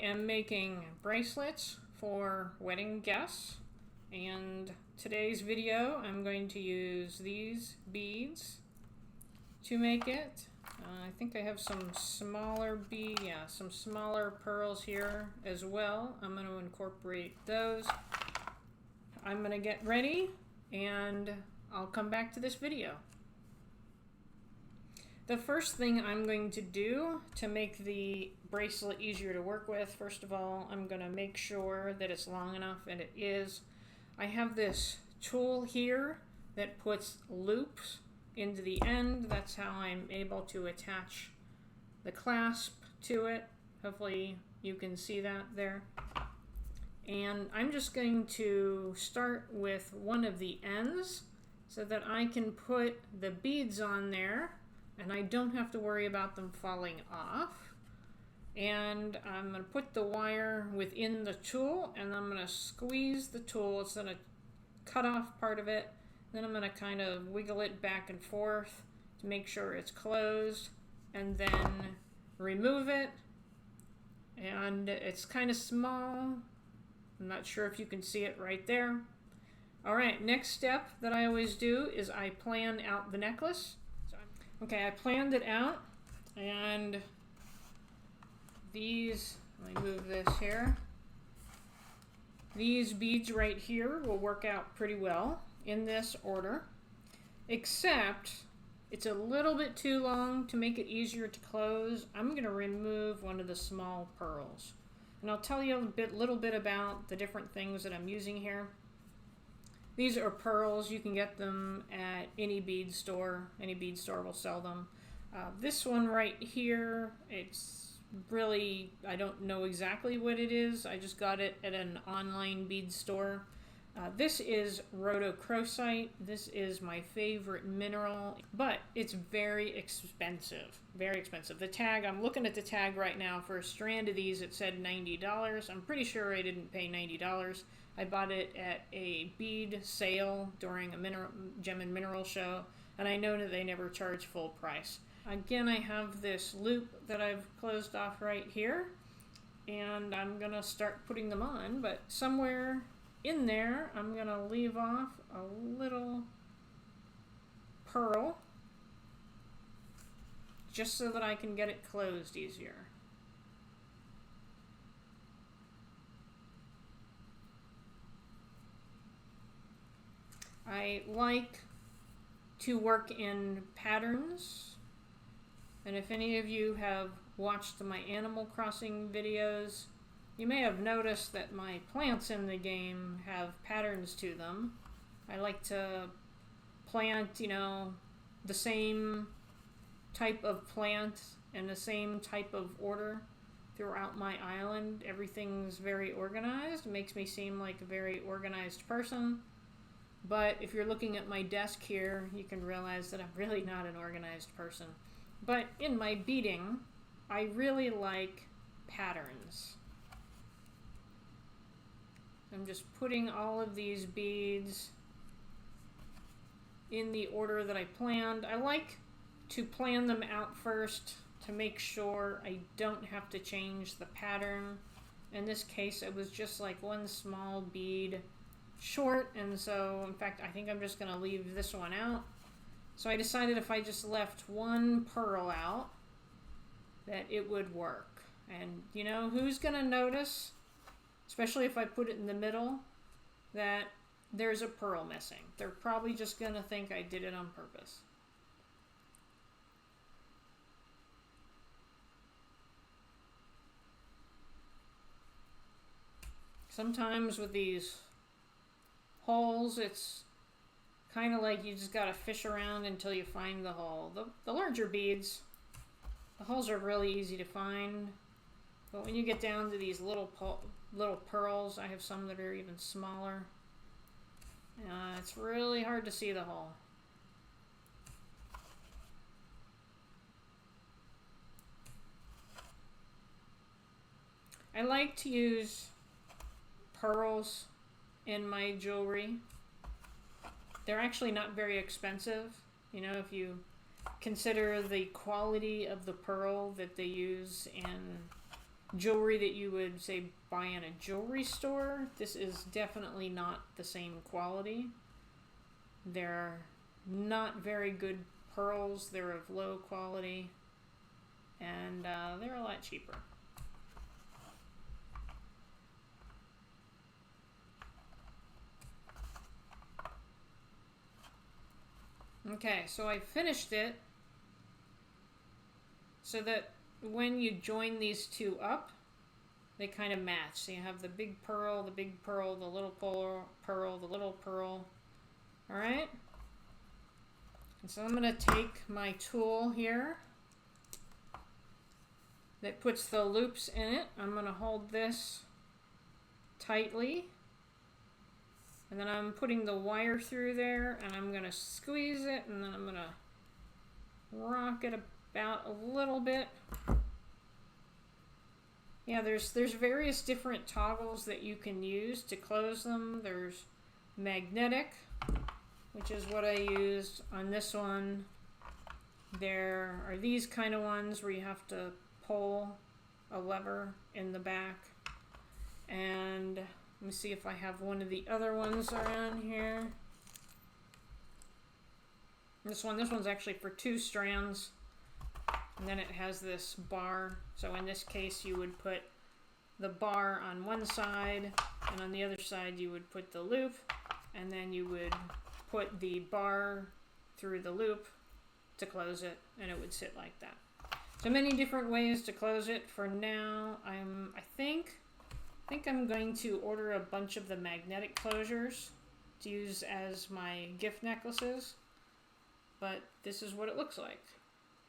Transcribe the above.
am making bracelets for wedding guests, and today's video I'm going to use these beads to make it. I think I have some smaller some smaller pearls here as well. I'm going to incorporate those. I'm going to get ready and I'll come back to this video. The first thing I'm going to do to make the bracelet easier to work with, first of all, I'm going to make sure that it's long enough, and it is. I have this tool here that puts loops into the end. That's how I'm able to attach the clasp to it. Hopefully you can see that there. And I'm just going to start with one of the ends so that I can put the beads on there and I don't have to worry about them falling off. And I'm going to put the wire within the tool, and I'm going to squeeze the tool. It's going to cut off part of it. Then I'm going to kind of wiggle it back and forth to make sure it's closed, and then remove it. And it's kind of small. I'm not sure if you can see it right there. All right, next step that I always do is I plan out the necklace. Okay, I planned it out, and these, let me move this here. These beads right here will work out pretty well in this order, except it's a little bit too long to make it easier to close. I'm going to remove one of the small pearls, and I'll tell you a little bit about the different things that I'm using here. These are pearls. You can get them at any bead store. Any bead store will sell them. This one right here, it's really, I don't know exactly what it is. I just got it at an online bead store. This is Rhodochrosite. This is my favorite mineral, but it's very expensive. Very expensive. The tag, I'm looking at the tag right now. For a strand of these, it said $90. I'm pretty sure I didn't pay $90. I bought it at a bead sale during a gem and mineral show, and I know that they never charge full price. Again, I have this loop that I've closed off right here, and I'm gonna start putting them on, but somewhere in there I'm gonna leave off a little pearl just so that I can get it closed easier. I like to work in patterns, and if any of you have watched my Animal Crossing videos, you may have noticed that my plants in the game have patterns to them. I like to plant, the same type of plant in the same type of order throughout my island. Everything's very organized. It makes me seem like a very organized person. But if you're looking at my desk here, you can realize that I'm really not an organized person. But in my beading, I really like patterns. I'm just putting all of these beads in the order that I planned. I like to plan them out first to make sure I don't have to change the pattern. In this case, it was just like one small bead short, and so in fact I think I'm just going to leave this one out. So I decided if I just left one pearl out that it would work. And who's going to notice, especially if I put it in the middle, that there's a pearl missing? They're probably just going to think I did it on purpose. Sometimes with these holes, it's kind of like you just gotta fish around until you find the hole. The larger beads, the holes are really easy to find, but when you get down to these little pearls, I have some that are even smaller. It's really hard to see the hole. I like to use pearls in my jewelry. They're actually not very expensive. If you consider the quality of the pearl that they use in jewelry that you would, say, buy in a jewelry store. This is definitely not the same quality. They're not very good pearls. They're of low quality, and they're a lot cheaper. Okay, so I finished it so that when you join these two up, they kind of match. So you have the big pearl, the little pearl, the little pearl. All right? And so I'm going to take my tool here that puts the loops in it. I'm going to hold this tightly. And then I'm putting the wire through there, and I'm going to squeeze it, and then I'm going to rock it about a little bit. Yeah, there's various different toggles that you can use to close them. There's magnetic, which is what I used on this one. There are these kind of ones where you have to pull a lever in the back. And let me see if I have one of the other ones around here. This one's actually for 2 strands. And then it has this bar. So in this case, you would put the bar on one side, and on the other side you would put the loop, and then you would put the bar through the loop to close it, and it would sit like that. So many different ways to close it. For now, I think I'm going to order a bunch of the magnetic closures to use as my gift necklaces, but this is what it looks like.